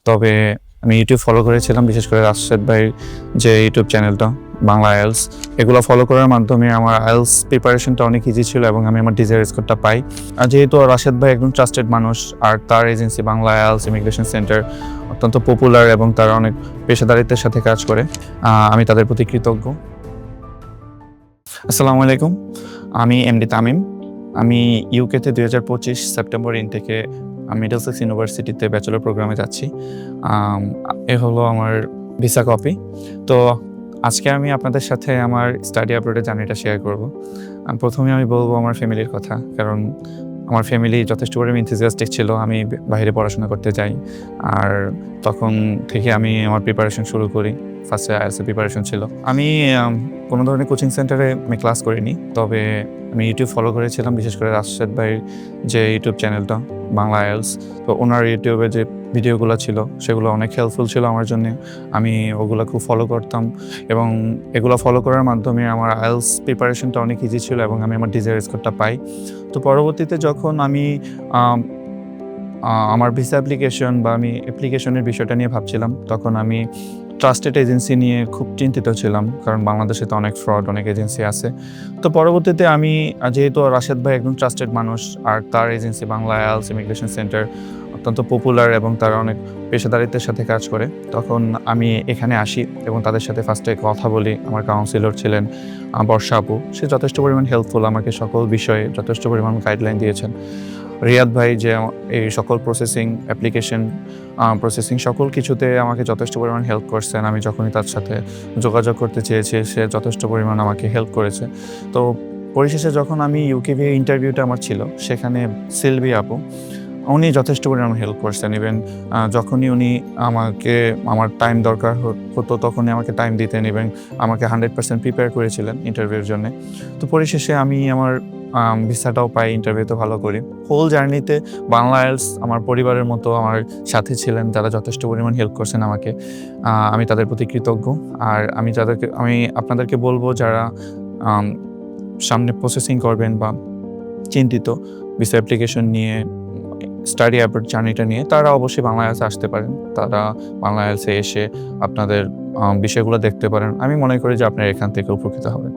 তবে আমি YouTube follow করেছিলাম, বিশেষ করে রাশেদ ভাইয়ের যে ইউটিউব চ্যানেলটা বাংলা আইএলস, এগুলো ফলো করার মাধ্যমে আমার আইএলস প্রিপারেশনটা অনেক ইজি ছিল এবং আমি আমার ডিজায়ার স্কোরটা পাই। আর যেহেতু রাশেদ ভাই একদম ট্রাস্টেড মানুষ, আর তার agency Bangla IELTS immigration centre অত্যন্ত পপুলার এবং তারা অনেক পেশাদারিত্বের সাথে কাজ করে, আমি তাদের প্রতি কৃতজ্ঞ। আসসালামু আলাইকুম, আমি এমডি তামিম। আমি ইউকেতে 2025 সেপ্টেম্বর থেকে মিডলসেক্স ইউনিভার্সিটিতে ব্যাচেলর প্রোগ্রামে যাচ্ছি। এ হলো আমার ভিসা কপি। তো আজকে আমি আপনাদের সাথে আমার স্টাডি আপডেটের জার্নিটা শেয়ার করব। প্রথমে আমি বলবো আমার ফ্যামিলির কথা, কারণ আমার ফ্যামিলি যথেষ্ট পরিমাণে এনথুজিয়াস্টিক ছিল আমি বাইরে পড়াশোনা করতে যাই। আর তখন থেকে আমি আমার প্রিপারেশন শুরু করি। ফার্স্টে আইএলটিএস প্রিপারেশন ছিল। আমি কোনো ধরনের কোচিং সেন্টারে আমি ক্লাস করিনি, তবে আমি ইউটিউব ফলো করেছিলাম, বিশেষ করে রাশেদ ভাইয়ের যে ইউটিউব চ্যানেলটা বাংলা আইএলস। তো ওনার ইউটিউবে যে ভিডিওগুলো ছিল সেগুলো অনেক হেল্পফুল ছিল আমার জন্য। আমি ওগুলো খুব ফলো করতাম এবং এগুলো ফলো করার মাধ্যমে আমার আইএলস প্রিপারেশনটা অনেক ইজি ছিল এবং আমি আমার ডিজায়ার স্কোরটা পাই। তো পরবর্তীতে যখন আমি আমার ভিসা অ্যাপ্লিকেশন বা আমি অ্যাপ্লিকেশনের বিষয়টা নিয়ে ভাবছিলাম, তখন আমি ট্রাস্টেড এজেন্সি নিয়ে খুব চিন্তিত ছিলাম, কারণ বাংলাদেশে তো অনেক ফ্রড, অনেক এজেন্সি আছে। তো পরবর্তীতে আমি যেহেতু রাশেদ ভাই একদম ট্রাস্টেড মানুষ, আর তার agency Bangla IELTS immigration centre অত্যন্ত পপুলার এবং তারা অনেক পেশাদারিত্বের সাথে কাজ করে, তখন আমি এখানে আসি এবং তাদের সাথে ফার্স্টে কথা বলি। আমার কাউন্সিলর ছিলেন বর্ষা আপু, সে যথেষ্ট পরিমাণ হেল্পফুল, আমাকে সকল বিষয়ে যথেষ্ট পরিমাণ গাইডলাইন দিয়েছেন। রিয়াদ ভাই যে এই সকল প্রসেসিং, অ্যাপ্লিকেশন প্রসেসিং সকল কিছুতে আমাকে যথেষ্ট পরিমাণ হেল্প করছেন। আমি যখনই তার সাথে যোগাযোগ করতে চেয়েছি সে যথেষ্ট পরিমাণ আমাকে হেল্প করেছে। তো পরিশেষে যখন আমি ইউকেভি ইন্টারভিউটা আমার ছিল, সেখানে সিলভি আপু উনি যথেষ্ট পরিমাণ হেল্প করছেন। ইভেন যখনই উনি আমাকে আমার টাইম দরকার হতো তখনই আমাকে টাইম দিতেন এবং আমাকে 100% প্রিপেয়ার করেছিলেন ইন্টারভিউর জন্যে। তো পরিশেষে আমি আমার ভিসাটাও পাই, ইন্টারভিউতে ভালো করি। হোল জার্নিতে বাংলা আইএলস আমার পরিবারের মতো আমার সাথে ছিলেন, যারা যথেষ্ট পরিমাণ হেল্প করছেন আমাকে। আমি তাদের প্রতি কৃতজ্ঞ। আর আমি আপনাদেরকে বলবো, যারা সামনে প্রসেসিং করবেন বা চিন্তিত ভিসা অ্যাপ্লিকেশন নিয়ে, স্টাডি অ্যাবরড জার্নিটা নিয়ে, তারা অবশ্যই বাংলা আইএলসে আসতে পারেন। তারা বাংলা আইএলসে এসে আপনাদের বিষয়গুলো দেখতে পারেন। আমি মনে করি যে আপনারা এখান থেকে উপকৃত হবেন।